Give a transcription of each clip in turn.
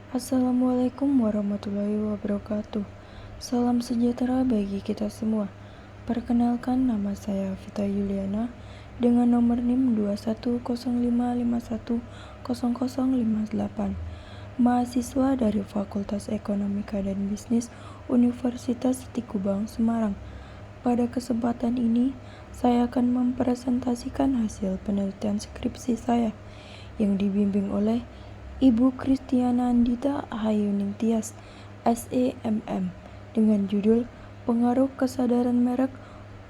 Assalamualaikum warahmatullahi wabarakatuh. Salam sejahtera bagi kita semua. Perkenalkan, nama saya Vita Yuliana dengan nomor NIM 2105510058. Mahasiswa dari Fakultas Ekonomika dan Bisnis Universitas Tikubang, Semarang. Pada kesempatan ini, saya akan mempresentasikan hasil penelitian skripsi saya yang dibimbing oleh Ibu Kristiana Andita Hayuning Tias, SEMM, dengan judul Pengaruh Kesadaran Merek,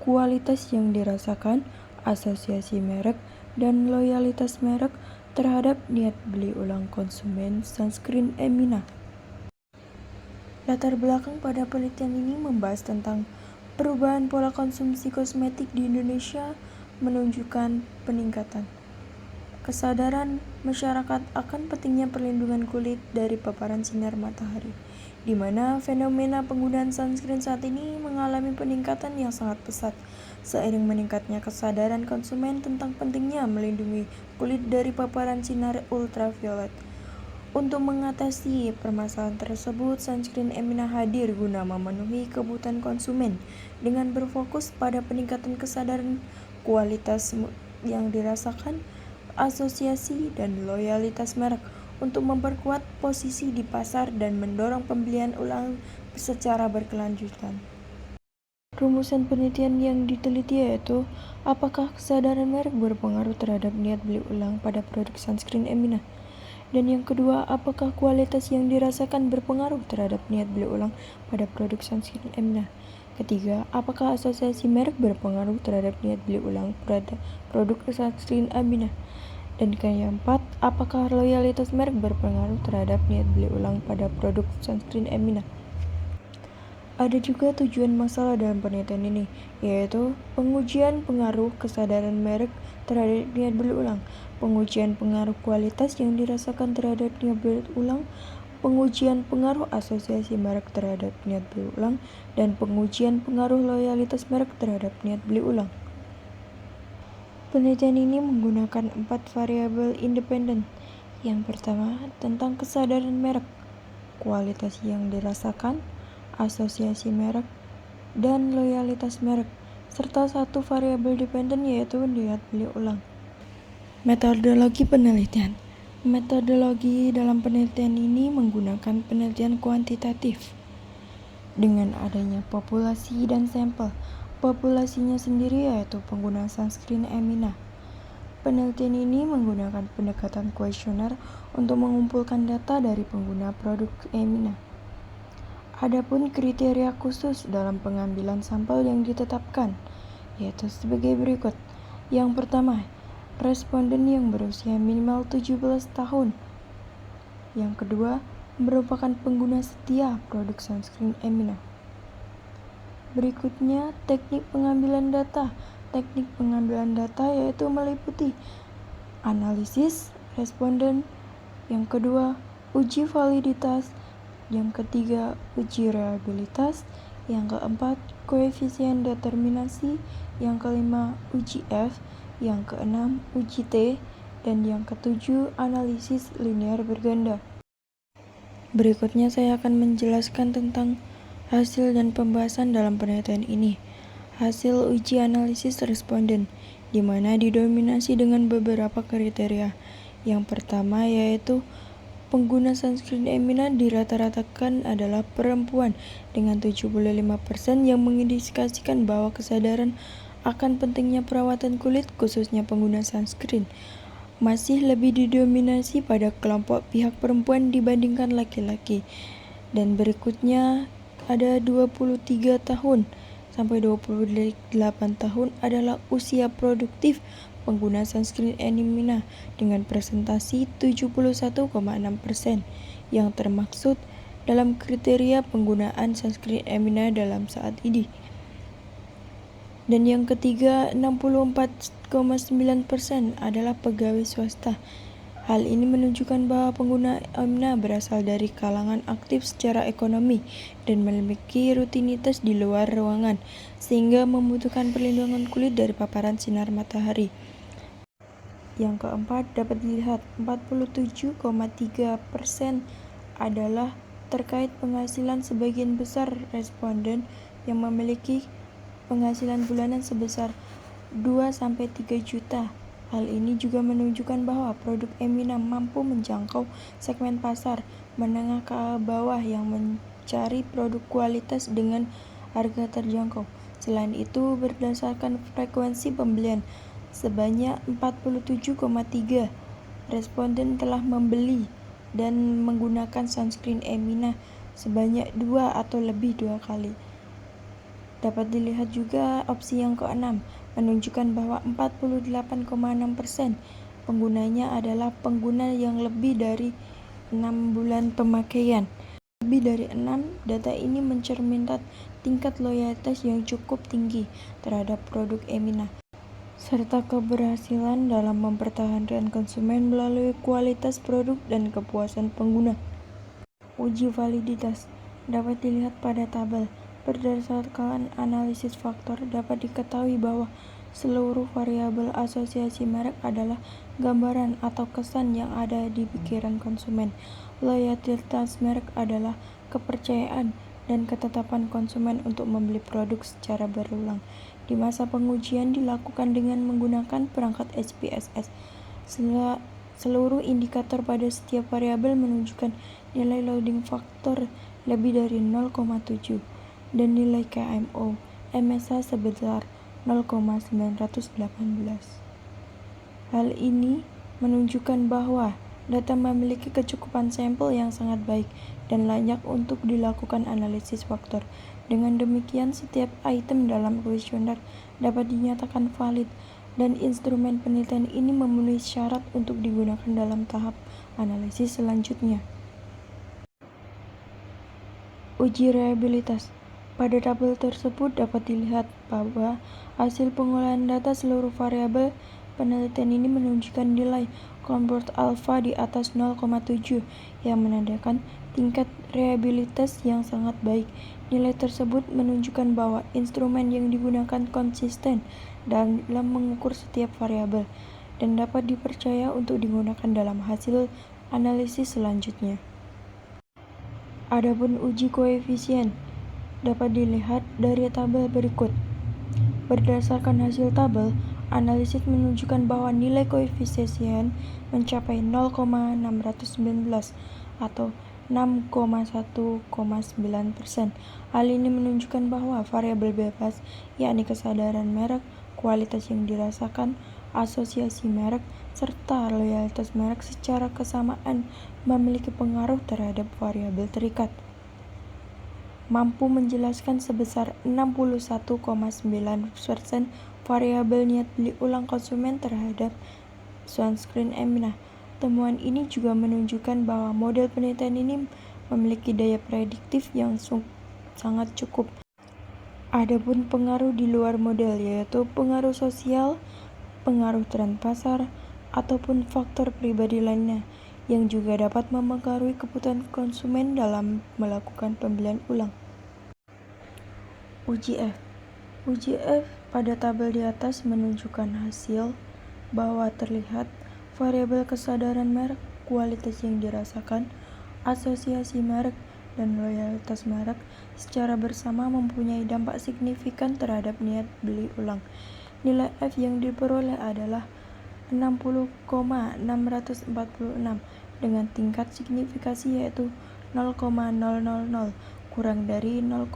Kualitas yang Dirasakan, Asosiasi Merek, dan Loyalitas Merek terhadap Niat Beli Ulang Konsumen Sunscreen Emina. Latar belakang pada penelitian ini membahas tentang perubahan pola konsumsi kosmetik di Indonesia menunjukkan peningkatan kesadaran masyarakat akan pentingnya perlindungan kulit dari paparan sinar matahari, di mana fenomena penggunaan sunscreen saat ini mengalami peningkatan yang sangat pesat seiring meningkatnya kesadaran konsumen tentang pentingnya melindungi kulit dari paparan sinar ultraviolet. Untuk mengatasi permasalahan tersebut, sunscreen Emina hadir guna memenuhi kebutuhan konsumen dengan berfokus pada peningkatan kesadaran kualitas yang dirasakan, asosiasi, dan loyalitas merek untuk memperkuat posisi di pasar dan mendorong pembelian ulang secara berkelanjutan. Rumusan penelitian yang diteliti yaitu apakah kesadaran merek berpengaruh terhadap niat beli ulang pada produk sunscreen Emina. Dan yang kedua, apakah kualitas yang dirasakan berpengaruh terhadap niat beli ulang pada produk sunscreen Emina. Ketiga, apakah asosiasi merek berpengaruh terhadap niat beli ulang pada produk sunscreen Emina. Dan yang keempat, apakah loyalitas merek berpengaruh terhadap niat beli ulang pada produk sunscreen Emina. Ada juga tujuan masalah dalam penelitian ini, yaitu pengujian pengaruh kesadaran merek terhadap niat beli ulang, pengujian pengaruh kualitas yang dirasakan terhadap niat beli ulang, pengujian pengaruh asosiasi merek terhadap niat beli ulang, dan pengujian pengaruh loyalitas merek terhadap niat beli ulang. Penelitian ini menggunakan 4 variabel independen. Yang pertama, tentang kesadaran merek, kualitas yang dirasakan, asosiasi merek, dan loyalitas merek, serta 1 variabel dependen yaitu niat beli ulang. Metodologi penelitian. Metodologi dalam penelitian ini menggunakan penelitian kuantitatif dengan adanya populasi dan sampel. Populasinya sendiri yaitu pengguna sunscreen Emina. Penelitian ini menggunakan pendekatan kuesioner untuk mengumpulkan data dari pengguna produk Emina. Adapun kriteria khusus dalam pengambilan sampel yang ditetapkan yaitu sebagai berikut. Yang pertama, responden yang berusia minimal 17 tahun. Yang kedua, merupakan pengguna setia produk sunscreen Emina. Berikutnya, teknik pengambilan data. Teknik pengambilan data yaitu meliputi analisis responden, yang kedua, uji validitas, yang ketiga, uji reliabilitas, yang keempat, koefisien determinasi, yang kelima, uji F, yang keenam, uji T, dan yang ketujuh, analisis linear berganda. Berikutnya saya akan menjelaskan tentang hasil dan pembahasan dalam penelitian ini. Hasil uji analisis responden, di mana didominasi dengan beberapa kriteria. Yang pertama yaitu pengguna sunscreen Emina dirata-ratakan adalah perempuan dengan 75% yang mengindikasikan bahwa kesadaran akan pentingnya perawatan kulit khususnya pengguna sunscreen masih lebih didominasi pada kelompok pihak perempuan dibandingkan laki-laki. Dan berikutnya ada 23 tahun sampai 28 tahun adalah usia produktif pengguna sunscreen Emina dengan presentasi 71,6% yang termaksud dalam kriteria penggunaan sunscreen Emina dalam saat ini. Dan yang ketiga, 64,9% adalah pegawai swasta. Hal ini menunjukkan bahwa pengguna Emina berasal dari kalangan aktif secara ekonomi dan memiliki rutinitas di luar ruangan, sehingga membutuhkan perlindungan kulit dari paparan sinar matahari. Yang keempat, dapat dilihat 47,3% adalah terkait penghasilan. Sebagian besar responden yang memiliki penghasilan bulanan sebesar 2-3 juta. Hal ini juga menunjukkan bahwa produk Emina mampu menjangkau segmen pasar menengah ke bawah yang mencari produk kualitas dengan harga terjangkau. Selain itu, berdasarkan frekuensi pembelian, sebanyak 47,3 responden telah membeli dan menggunakan sunscreen Emina sebanyak 2 atau lebih 2 kali. Dapat dilihat juga opsi yang keenam, menunjukkan bahwa 48,6% penggunanya adalah pengguna yang lebih dari 6 bulan pemakaian. Lebih dari 6, data ini mencerminkan tingkat loyalitas yang cukup tinggi terhadap produk Emina, serta keberhasilan dalam mempertahankan konsumen melalui kualitas produk dan kepuasan pengguna. Uji validitas dapat dilihat pada tabel. Berdasarkan analisis faktor, dapat diketahui bahwa seluruh variabel asosiasi merek adalah gambaran atau kesan yang ada di pikiran konsumen. Loyalitas merek adalah kepercayaan dan ketetapan konsumen untuk membeli produk secara berulang. Di masa pengujian dilakukan dengan menggunakan perangkat SPSS. Seluruh indikator pada setiap variabel menunjukkan nilai loading faktor lebih dari 0,7 dan nilai KMO MSH sebesar 0,918. Hal ini menunjukkan bahwa data memiliki kecukupan sampel yang sangat baik dan layak untuk dilakukan analisis faktor. Dengan demikian, setiap item dalam kuesioner dapat dinyatakan valid dan instrumen penelitian ini memenuhi syarat untuk digunakan dalam tahap analisis selanjutnya. Uji reliabilitas. Pada tabel tersebut dapat dilihat bahwa hasil pengolahan data seluruh variabel penelitian ini menunjukkan nilai convert alpha di atas 0,7 yang menandakan tingkat reliabilitas yang sangat baik. Nilai tersebut menunjukkan bahwa instrumen yang digunakan konsisten dalam mengukur setiap variabel dan dapat dipercaya untuk digunakan dalam hasil analisis selanjutnya. Adapun uji koefisien dapat dilihat dari tabel berikut. Berdasarkan hasil tabel, analisis menunjukkan bahwa nilai koefisien mencapai 0,619 atau 6,1,9%. Hal ini menunjukkan bahwa variabel bebas, yakni kesadaran merek, kualitas yang dirasakan, asosiasi merek, serta loyalitas merek secara kesamaan memiliki pengaruh terhadap variabel terikat. Mampu menjelaskan sebesar 61,9% variabel niat beli ulang konsumen terhadap sunscreen Emina. Temuan ini juga menunjukkan bahwa model penelitian ini memiliki daya prediktif yang sangat cukup. Adapun pengaruh di luar model, yaitu pengaruh sosial, pengaruh tren pasar, ataupun faktor pribadi lainnya, yang juga dapat mempengaruhi kebutuhan konsumen dalam melakukan pembelian ulang. Uji F. Uji F pada tabel di atas menunjukkan hasil bahwa terlihat variabel kesadaran merek, kualitas yang dirasakan, asosiasi merek, dan loyalitas merek secara bersama mempunyai dampak signifikan terhadap niat beli ulang. Nilai F yang diperoleh adalah 60,646 dengan tingkat signifikasi yaitu 0,000 kurang dari 0,5.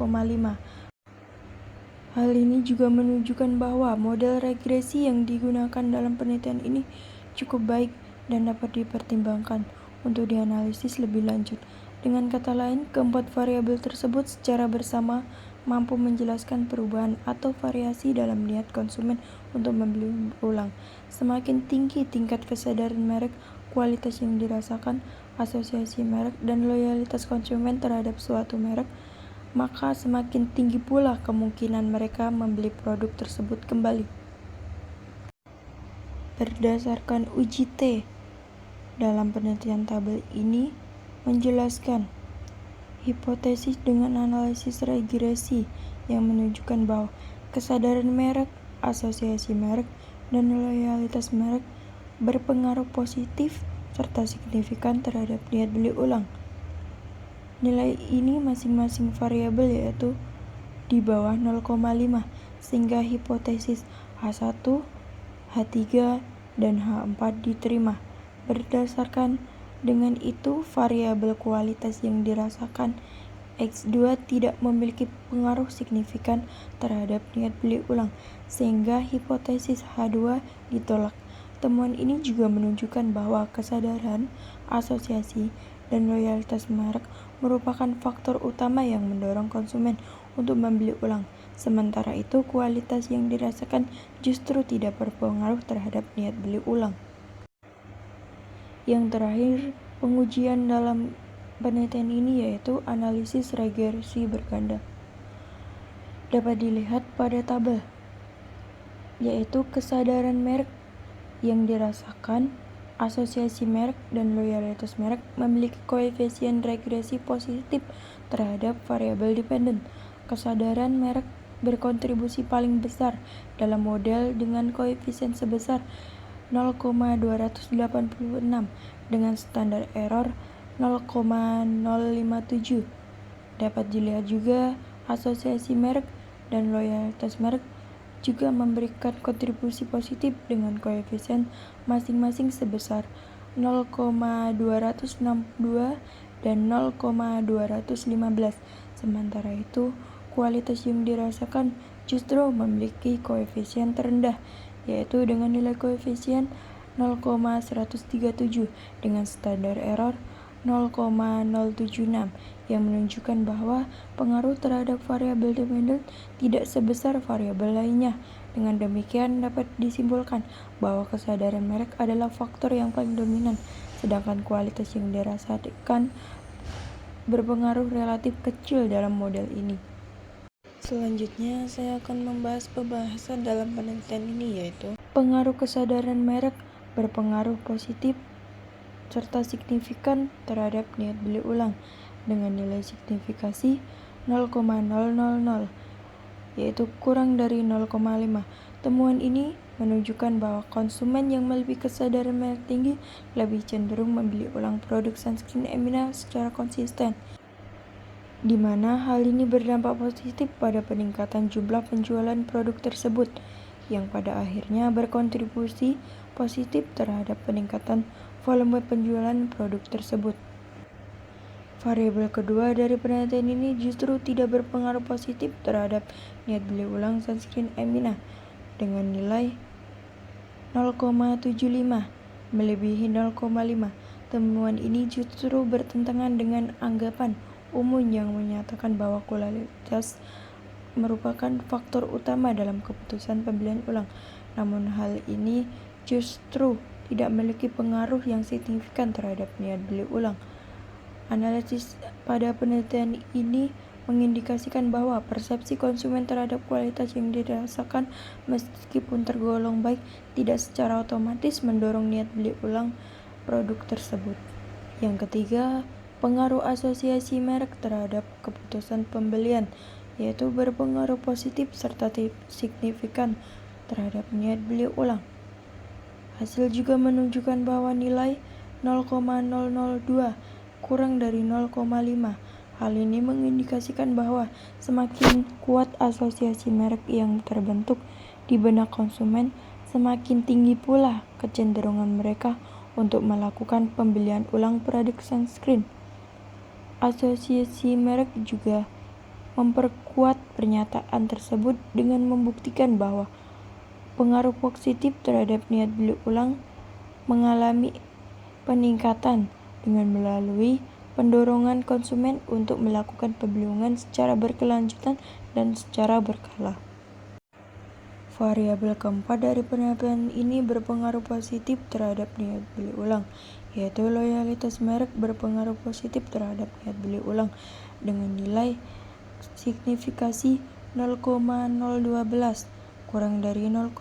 Hal ini juga menunjukkan bahwa model regresi yang digunakan dalam penelitian ini cukup baik dan dapat dipertimbangkan untuk dianalisis lebih lanjut. Dengan kata lain, keempat variabel tersebut secara bersama mampu menjelaskan perubahan atau variasi dalam niat konsumen untuk membeli ulang. Semakin tinggi tingkat kesadaran merek, kualitas yang dirasakan, asosiasi merek, dan loyalitas konsumen terhadap suatu merek, maka semakin tinggi pula kemungkinan mereka membeli produk tersebut kembali. Berdasarkan uji T, dalam penelitian tabel ini menjelaskan hipotesis dengan analisis regresi yang menunjukkan bahwa kesadaran merek, asosiasi merek, dan loyalitas merek berpengaruh positif serta signifikan terhadap niat beli ulang. Nilai ini masing-masing variabel yaitu di bawah 0,5 sehingga hipotesis H1, H3, dan H4 diterima. Berdasarkan dengan itu, variabel kualitas yang dirasakan X2 tidak memiliki pengaruh signifikan terhadap niat beli ulang, sehingga hipotesis H2 ditolak. Temuan ini juga menunjukkan bahwa kesadaran, asosiasi, dan loyalitas merek merupakan faktor utama yang mendorong konsumen untuk membeli ulang. Sementara itu, kualitas yang dirasakan justru tidak berpengaruh terhadap niat beli ulang. Yang terakhir, pengujian dalam penelitian ini yaitu analisis regresi berganda. Dapat dilihat pada tabel, yaitu kesadaran merek yang dirasakan, asosiasi merek, dan loyalitas merek memiliki koefisien regresi positif terhadap variabel dependen. Kesadaran merek berkontribusi paling besar dalam model dengan koefisien sebesar 0,286 dengan standar error 0,057. Dapat dilihat juga asosiasi merek dan loyalitas merek juga memberikan kontribusi positif dengan koefisien masing-masing sebesar 0,262 dan 0,215. Sementara itu, kualitas yang dirasakan justru memiliki koefisien terendah, yaitu dengan nilai koefisien 0,137 dengan standar error 0,076 yang menunjukkan bahwa pengaruh terhadap variabel dependen tidak sebesar variabel lainnya. Dengan demikian dapat disimpulkan bahwa kesadaran merek adalah faktor yang paling dominan, sedangkan kualitas yang dirasakan berpengaruh relatif kecil dalam model ini. Selanjutnya, saya akan membahas pembahasan dalam penelitian ini yaitu pengaruh kesadaran merek berpengaruh positif serta signifikan terhadap niat beli ulang dengan nilai signifikasi 0,000, yaitu kurang dari 0,5. Temuan ini menunjukkan bahwa konsumen yang memiliki kesadaran merek tinggi lebih cenderung membeli ulang produk sunscreen Emina secara konsisten, di mana hal ini berdampak positif pada peningkatan jumlah penjualan produk tersebut, yang pada akhirnya berkontribusi positif terhadap peningkatan volume penjualan produk tersebut. Variabel kedua dari penelitian ini justru tidak berpengaruh positif terhadap niat beli ulang sunscreen Emina dengan nilai 0,75 melebihi 0,5. Temuan ini justru bertentangan dengan anggapan umum yang menyatakan bahwa kualitas merupakan faktor utama dalam keputusan pembelian ulang. Namun hal ini justru tidak memiliki pengaruh yang signifikan terhadap niat beli ulang. Analisis pada penelitian ini mengindikasikan bahwa persepsi konsumen terhadap kualitas yang dirasakan meskipun tergolong baik tidak secara otomatis mendorong niat beli ulang produk tersebut. Yang ketiga, pengaruh asosiasi merek terhadap keputusan pembelian, yaitu berpengaruh positif serta signifikan terhadap niat beli ulang. Hasil juga menunjukkan bahwa nilai 0,002 kurang dari 0,5. Hal ini mengindikasikan bahwa semakin kuat asosiasi merek yang terbentuk di benak konsumen, semakin tinggi pula kecenderungan mereka untuk melakukan pembelian ulang produk sunscreen. Asosiasi merek juga memperkuat pernyataan tersebut dengan membuktikan bahwa pengaruh positif terhadap niat beli ulang mengalami peningkatan dengan melalui pendorongan konsumen untuk melakukan pembelian secara berkelanjutan dan secara berkala. Variabel keempat dari penelitian ini berpengaruh positif terhadap niat beli ulang, yaitu loyalitas merek berpengaruh positif terhadap niat beli ulang dengan nilai signifikasi 0,012 kurang dari 0,5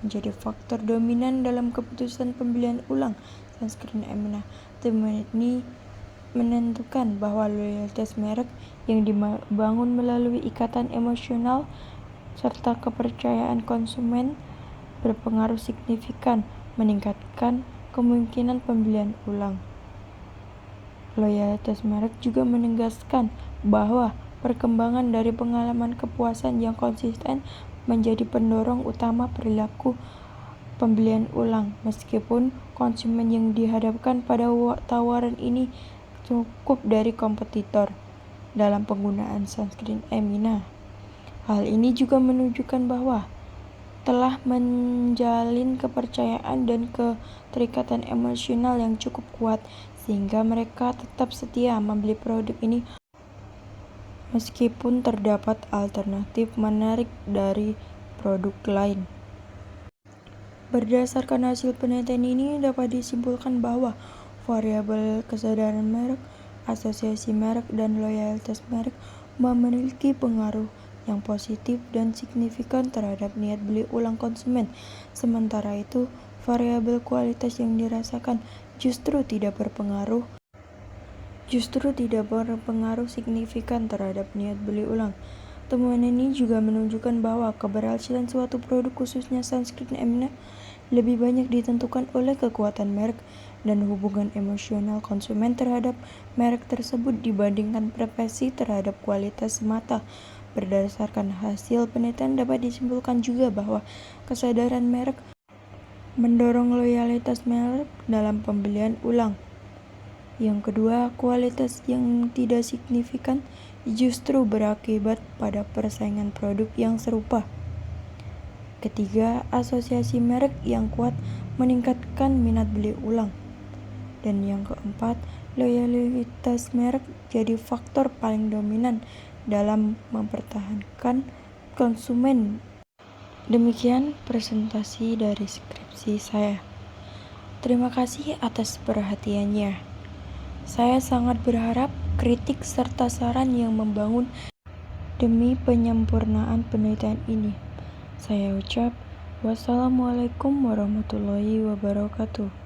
menjadi faktor dominan dalam keputusan pembelian ulang sunscreen Emina. Temuan ini menentukan bahwa loyalitas merek yang dibangun melalui ikatan emosional serta kepercayaan konsumen berpengaruh signifikan meningkatkan kemungkinan pembelian ulang. Loyalitas merek juga menegaskan bahwa perkembangan dari pengalaman kepuasan yang konsisten menjadi pendorong utama perilaku pembelian ulang. Meskipun konsumen yang dihadapkan pada tawaran ini cukup dari kompetitor dalam penggunaan sunscreen Emina. Hal ini juga menunjukkan bahwa telah menjalin kepercayaan dan keterikatan emosional yang cukup kuat sehingga mereka tetap setia membeli produk ini meskipun terdapat alternatif menarik dari produk lain. Berdasarkan hasil penelitian ini dapat disimpulkan bahwa variabel kesadaran merek, asosiasi merek, dan loyalitas merek memiliki pengaruh yang positif dan signifikan terhadap niat beli ulang konsumen. Sementara itu, variabel kualitas yang dirasakan justru tidak berpengaruh signifikan terhadap niat beli ulang. Temuan ini juga menunjukkan bahwa keberhasilan suatu produk, khususnya sunscreen Emina, lebih banyak ditentukan oleh kekuatan merek dan hubungan emosional konsumen terhadap merek tersebut dibandingkan preferensi terhadap kualitas semata. Berdasarkan hasil penelitian dapat disimpulkan juga bahwa kesadaran merek mendorong loyalitas merek dalam pembelian ulang. Yang kedua, kualitas yang tidak signifikan justru berakibat pada persaingan produk yang serupa. Ketiga, asosiasi merek yang kuat meningkatkan minat beli ulang. Dan yang keempat, loyalitas merek jadi faktor paling dominan dalam mempertahankan konsumen. Demikian presentasi dari skripsi saya. Terima kasih atas perhatiannya. Saya sangat berharap kritik serta saran yang membangun demi penyempurnaan penelitian ini. Saya ucap, wassalamualaikum warahmatullahi wabarakatuh.